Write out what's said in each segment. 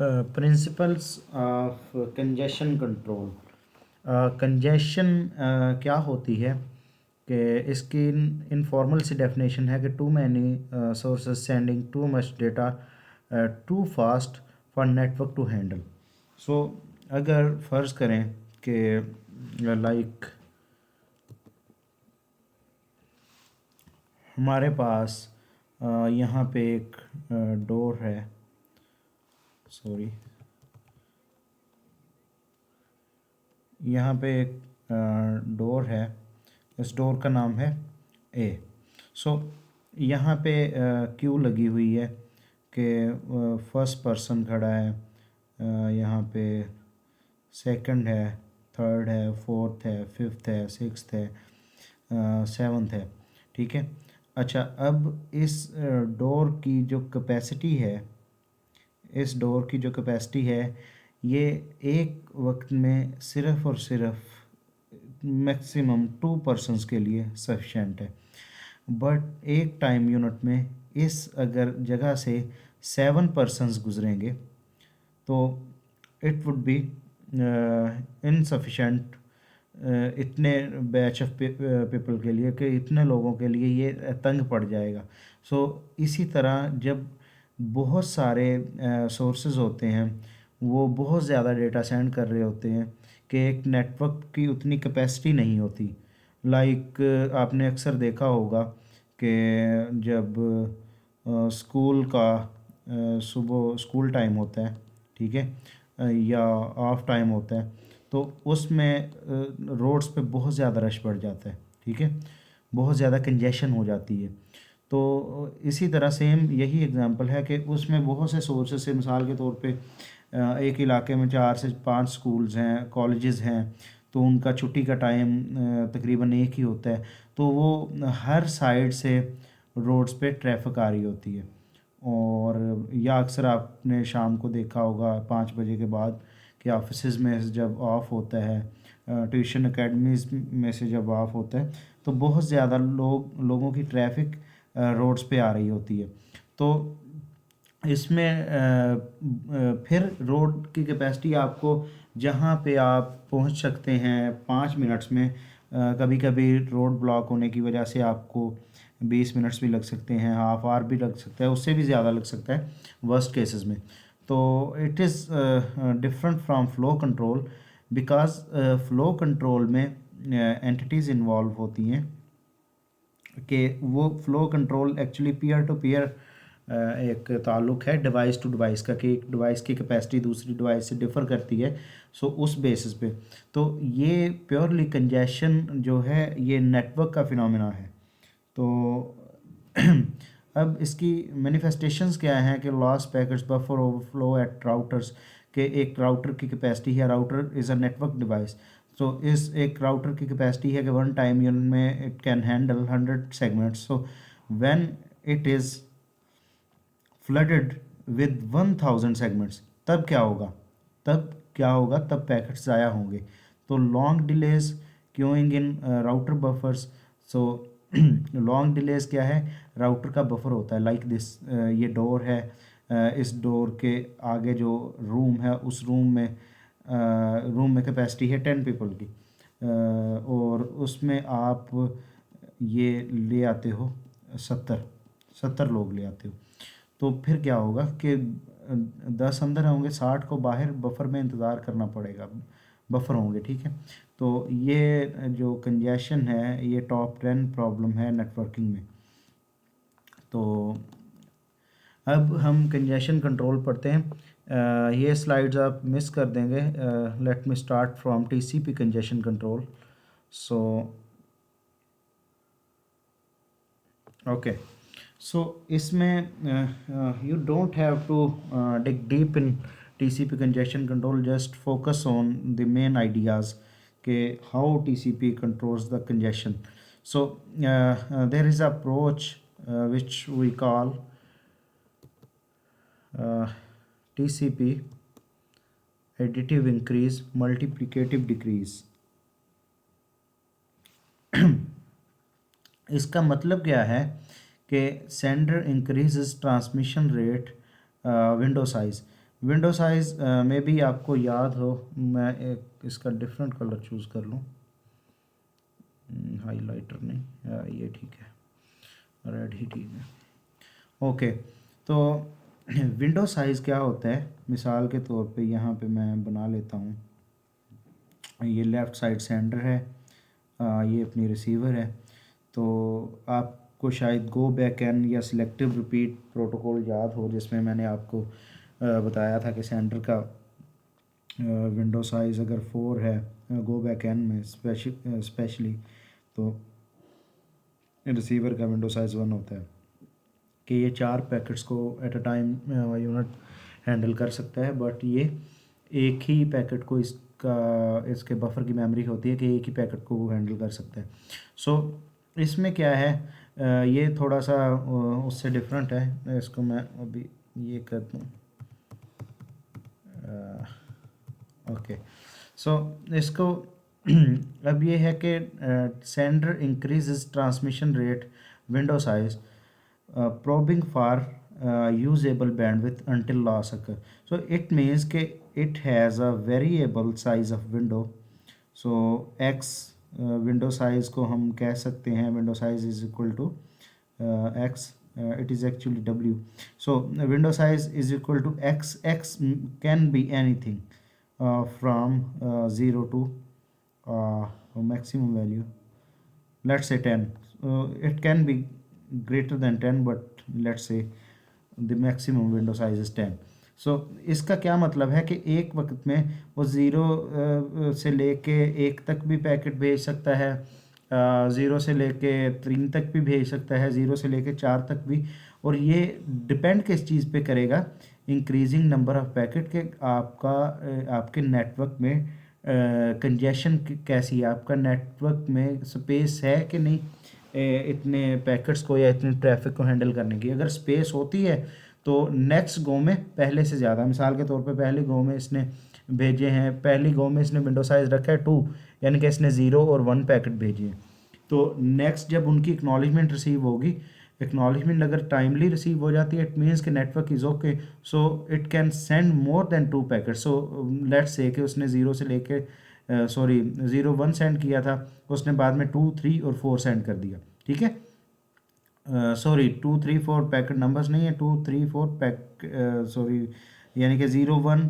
Principles of congestion control. Congestion क्या होती है कि इसकी इनफॉर्मल सी डेफिनेशन है कि too many sources sending too much data too fast for network to handle. So अगर फ़र्ज़ करें कि लाइक हमारे पास यहाँ पे एक डोर है, सॉरी, यहाँ पे एक डोर है, इस डोर का नाम है ए। सो यहाँ पे क्यू लगी हुई है कि फर्स्ट पर्सन खड़ा है, यहाँ पे सेकंड है, थर्ड है, फोर्थ है, फिफ्थ है, सिक्स्थ है, सेवन्थ है, ठीक है। अच्छा, अब इस डोर की जो कैपेसिटी है, इस डोर की जो कैपेसिटी है, ये एक वक्त में सिर्फ़ और सिर्फ मैक्सिमम 2 पर्सनस के लिए सफिशेंट है। बट एक टाइम यूनिट में इस अगर जगह से 7 पर्सनस गुजरेंगे तो इट वुड बी इनसफिशेंट इतने बैच ऑफ पीपल के लिए, कि इतने लोगों के लिए ये तंग पड़ जाएगा। सो इसी तरह जब बहुत सारे सोर्सेज होते हैं, वो बहुत ज़्यादा डेटा सेंड कर रहे होते हैं कि एक नेटवर्क की उतनी कैपेसिटी नहीं होती। लाइक आपने अक्सर देखा होगा कि जब स्कूल का सुबह स्कूल टाइम होता है, ठीक है, या ऑफ टाइम होता है, तो उसमें रोड्स पे बहुत ज़्यादा रश बढ़ जाता है, ठीक है, बहुत ज़्यादा कंजेशन हो जाती है। तो इसी तरह सेम यही एग्जांपल है कि उसमें बहुत से सोर्सेस से, मिसाल के तौर पे एक इलाके में 4 से 5 स्कूल्स हैं, कॉलेजेस हैं, तो उनका छुट्टी का टाइम तकरीबन एक ही होता है, तो वो हर साइड से रोड्स पे ट्रैफिक आ रही होती है। और या अक्सर आपने शाम को देखा होगा 5 बजे के बाद कि ऑफिस में जब ऑफ होता है, ट्यूशन एकेडमीज़ में से जब ऑफ होता है, तो बहुत ज़्यादा लोगों की ट्रैफिक रोड्स पे आ रही होती है। तो इसमें फिर रोड की कैपेसिटी आपको जहाँ पे आप पहुँच सकते हैं 5 मिनट्स में, कभी कभी रोड ब्लॉक होने की वजह से आपको 20 मिनट्स भी लग सकते हैं, हाफ आवर भी लग सकता है, उससे भी ज़्यादा लग सकता है वर्स्ट केसेस में। तो it is different from flow control, because flow control में एंटिटीज़ इन्वॉल्व होती हैं कि वो flow control actually peer to peer एक ताल्लुक़ है डिवाइस टू डिवाइस का, कि एक डिवाइस की कैपेसिटी दूसरी डिवाइस से डिफ़र करती है। सो उस बेसिस पे तो ये प्योरली कंजेशन जो है ये नेटवर्क का फिनोमेना है। तो अब इसकी मैनिफेस्टेशंस क्या हैं कि loss packets buffer overflow at routers, के एक राउटर की कैपेसिटी है, router is a network device. तो इस एक राउटर की कैपेसिटी है कि वन टाइम यूनिट में it can handle 100 segments. So when it is flooded with 1000 segments, तब क्या होगा, तब पैकेट्स ज़ाया होंगे। तो long delays queuing in router buffers. So long delays क्या है, राउटर का बफर होता है लाइक दिस, ये डोर है, इस डोर के आगे जो रूम है, उस रूम में कैपेसिटी है 10 पीपल की, और उसमें आप ये ले आते हो 70 लोग ले आते हो। तो फिर क्या होगा कि 10 अंदर होंगे, 60 को बाहर बफर में इंतज़ार करना पड़ेगा, बफर होंगे, ठीक है। तो ये जो कंजेशन है ये टॉप 10 प्रॉब्लम है नेटवर्किंग में। तो अब हम कंजेशन कंट्रोल पढ़ते हैं। ये स्लाइड्स आप मिस कर देंगे। Let me start from TCP congestion control. So okay, so इसमें you don't have to dig deep in TCP congestion control, just focus on the main ideas के how TCP controls the congestion. So there is approach which we call TCP, additive increase, multiplicative decrease. इसका मतलब क्या है कि sender increases transmission rate window size, window size में भी आपको याद हो, मैं एक इसका डिफरेंट कलर चूज़ कर लूँ, हाईलाइटर नहीं, ये ठीक है, रेड ही ठीक है। ओके, तो विंडो साइज़ क्या होता है, मिसाल के तौर पे यहाँ पे मैं बना लेता हूँ, ये लेफ़्ट साइड सेंडर है, ये अपनी रिसीवर है। तो आपको शायद गो बैक एन या सिलेक्टिव रिपीट प्रोटोकॉल याद हो, जिसमें मैंने आपको बताया था कि सेंडर का विंडो साइज़ अगर 4 है गो बैक एन में स्पेशली, तो रिसीवर का विंडो साइज़ 1 होता है कि ये 4 पैकेट्स को at a time unit handle कर सकता है। बट ये एक ही पैकेट को इसके बफर की मेमोरी होती है कि एक ही पैकेट को वो हैंडल कर सकता है। सो इसमें क्या है, ये थोड़ा सा उससे डिफरेंट है। इसको मैं अभी ये कर दूँ, ओके। सो इसको अब ये है कि sender increases transmission rate window size probing for usable bandwidth until loss occur. So it means कि it has a variable size of window. So x window size को हम कह सकते हैं window size is equal to x, it is actually w. So window size is equal to x. X can be anything from 0 to maximum value, let's say 10. It can be greater than 10, but let's say the maximum window size is 10. सो इसका क्या मतलब है कि एक वक्त में वो zero से लेके एक तक भी पैकेट भेज सकता है, ज़ीरो से लेके 3 तक भी भेज सकता है, ज़ीरो से लेके 4 तक भी। और ये डिपेंड किस चीज़ पे करेगा, इंक्रीजिंग नंबर ऑफ़ पैकेट के आपके नेटवर्क में कंजेशन कैसी है, आपका नेटवर्क में स्पेस है कि नहीं इतने पैकेट्स को या इतने ट्रैफिक को हैंडल करने की। अगर स्पेस होती है तो नेक्स्ट गो में पहले से ज़्यादा, मिसाल के तौर पे पहली गो में इसने भेजे हैं, पहली गो में इसने विंडो साइज़ रखा है 2, यानी कि इसने 0 और 1 पैकेट भेजे हैं। तो नेक्स्ट जब उनकी एक्नॉलेजमेंट रिसीव होगी, एक्नॉलेजमेंट अगर टाइमली रिसीव हो जाती है, इट मीन्स कि network is okay, so it can send more than 2 packet. So let's say कि उसने 0 से लेके 0 1 सेंड किया था, उसने बाद में 2 3 और 4 सेंड कर दिया, ठीक है। सॉरी 2 3 4 पैकेट नंबर्स नहीं है, 2 3 4 सॉरी, यानी कि 0 1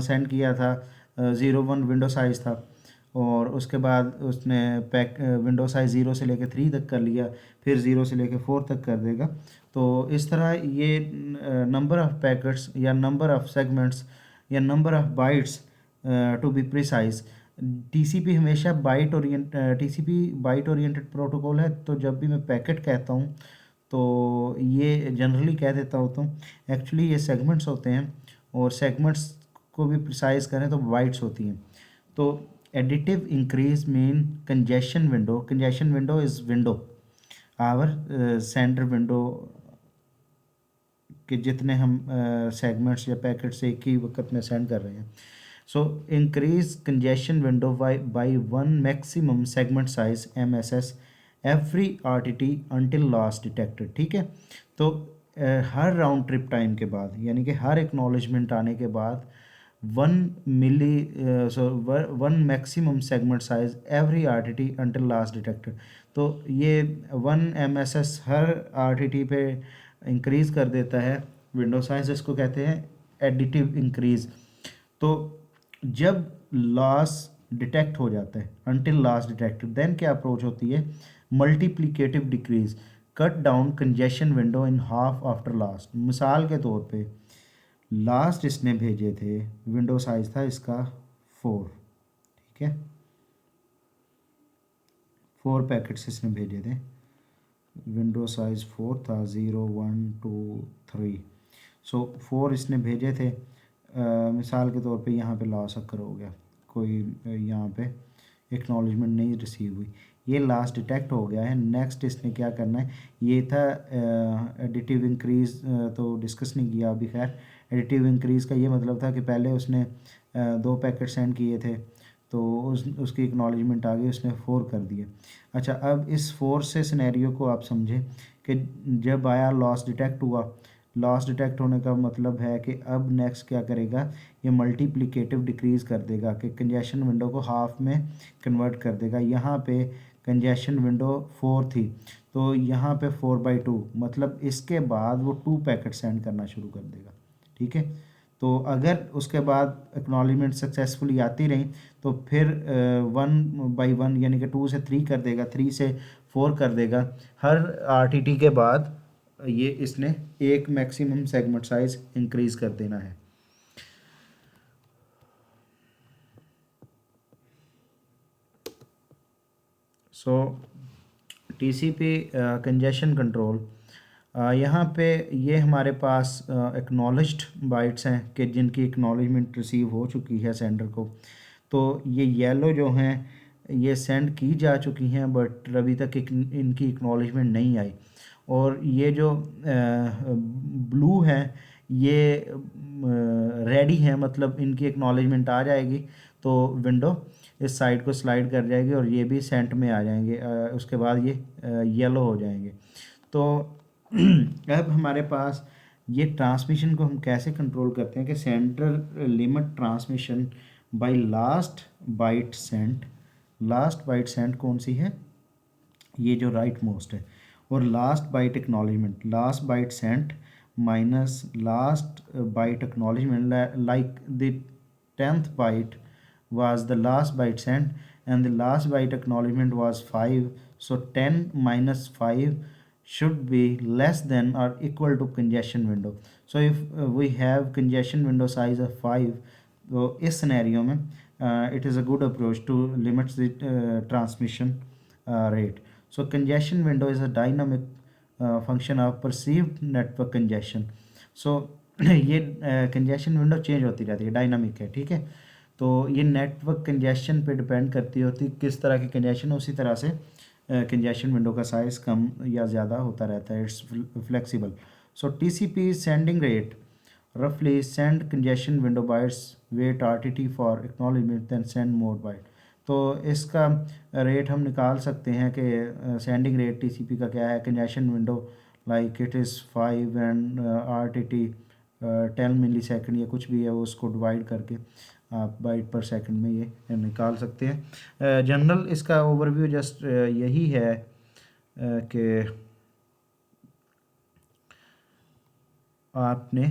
सेंड किया था, 0 1 विंडो साइज़ था, और उसके बाद उसने विंडो साइज़ 0 से लेके 3 तक कर लिया, फिर 0 से लेके 4 तक कर देगा। तो इस तरह ये नंबर ऑफ़ पैकेट्स या नंबर ऑफ़ सेगमेंट्स या number of bytes to be precise. TCP हमेशा टीसीपी बाइट ओरिएंटेड प्रोटोकॉल है, तो जब भी मैं पैकेट कहता हूँ तो ये जनरली कह देता होता हूँ, एक्चुअली ये सेगमेंट्स होते हैं, और सेगमेंट्स को भी प्रिसाइज करें तो बाइट्स होती हैं। तो additive increase mean congestion window is window our sender window कि जितने हम सेगमेंट्स या पैकेट्स एक ही वक्त में सेंड कर रहे हैं। So increase congestion window by 1 maximum segment size MSS every RTT until loss detected, ठीक है। तो हर राउंड ट्रिप टाइम के बाद, यानी कि हर एक्नॉलेजमेंट आने के बाद 1 maximum segment size every RTT until loss detected. तो ये 1 MSS हर RTT पे इंक्रीज़ कर देता है विंडो साइज, इसको कहते हैं एडिटिव इंक्रीज़। तो जब लॉस डिटेक्ट हो जाता है, अनटिल लॉस डिटेक्टेड, देन क्या अप्रोच होती है, multiplicative decrease, cut down congestion window in half after last. मिसाल के तौर पे लास्ट इसने भेजे थे, विंडो साइज था इसका 4, ठीक है, 4 पैकेट्स इसने भेजे थे, विंडो साइज 4 था, 0 1 2 3। सो 4 इसने भेजे थे, मिसाल के तौर पे यहाँ पे लॉस अकर हो गया, कोई यहाँ पे एक्नॉलेजमेंट नहीं रिसीव हुई, ये लास्ट डिटेक्ट हो गया है। नेक्स्ट इसने क्या करना है, ये था एडिटिव इंक्रीज़, तो डिस्कस नहीं किया अभी। खैर एडिटिव इंक्रीज़ का ये मतलब था कि पहले उसने 2 पैकेट सेंड किए थे, तो उसकी एक्नॉलेजमेंट आ गई, उसने 4 कर दिए। अच्छा, अब इस 4 से सिनेरियो को आप समझें कि जब आया लॉस डिटेक्ट हुआ, लॉस डिटेक्ट होने का मतलब है कि अब नेक्स्ट क्या करेगा, ये मल्टीप्लिकेटिव डिक्रीज़ कर देगा कि कंजेशन विंडो को हाफ में कन्वर्ट कर देगा। यहाँ पे कंजेशन विंडो 4 थी, तो यहाँ पे 4/2, मतलब इसके बाद वो 2 पैकेट सेंड करना शुरू कर देगा। ठीक है, तो अगर उसके बाद एक्नॉलेजमेंट सक्सेसफुली आती रही तो फिर 1/1 यानी कि 2 से 3 कर देगा, 3 से 4 कर देगा। हर RTT के बाद ये इसने एक मैक्सिमम सेगमेंट साइज इंक्रीज कर देना है। सो TCP कंजेशन कंट्रोल, यहाँ पे ये हमारे पास एक्नॉलेज्ड बाइट्स हैं कि जिनकी एक्नॉलेजमेंट रिसीव हो चुकी है सेंडर को। तो ये येलो जो हैं ये सेंड की जा चुकी हैं, बट अभी तक इनकी एक्नॉलेजमेंट नहीं आई। और ये जो ब्लू हैं ये रेडी हैं, मतलब इनकी एक्नॉलेजमेंट आ जाएगी तो विंडो इस साइड को स्लाइड कर जाएगी और ये भी सेंट में आ जाएंगे। उसके बाद ये येलो हो जाएंगे। तो अब हमारे पास ये ट्रांसमिशन को हम कैसे कंट्रोल करते हैं कि sender limit transmission by last byte sent. Last byte sent कौन सी है, ये जो राइट मोस्ट है। और last byte acknowledgement, last byte sent minus last byte acknowledgement, like the 10th byte was the last byte sent and the last byte acknowledgement was 5, so 10 minus 5 should be less than or equal to congestion window. So if we have congestion window size of 5, तो इस scenario में it is a good approach to limit the transmission rate. So congestion window is a dynamic function of perceived network congestion. So ये congestion window change होती रहती है, dynamic है। ठीक है, तो ये नेटवर्क कंजेशन पे डिपेंड करती होती किस तरह की कंजेशन, उसी तरह से कंजेशन विंडो का साइज़ कम या ज़्यादा होता रहता है। It's flexible. So TCP sending rate रफली send congestion window bytes wait RTT for acknowledgement then send more byte. तो इसका रेट हम निकाल सकते हैं कि सेंडिंग रेट TCP का क्या है। Congestion window like it is 5 and RTT 10 millisecond या कुछ भी है, वो उसको डिवाइड करके आप बाइट पर सेकंड में ये निकाल सकते हैं। जनरल इसका ओवरव्यू जस्ट यही है कि आपने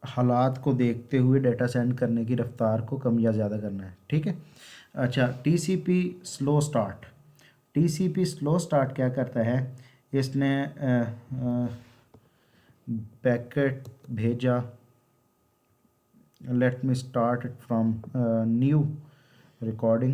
हालात को देखते हुए डाटा सेंड करने की रफ्तार को कम या ज़्यादा करना है। ठीक है, अच्छा TCP slow start. TCP slow start क्या करता है, इसने पैकेट भेजा, let me start it from new recording।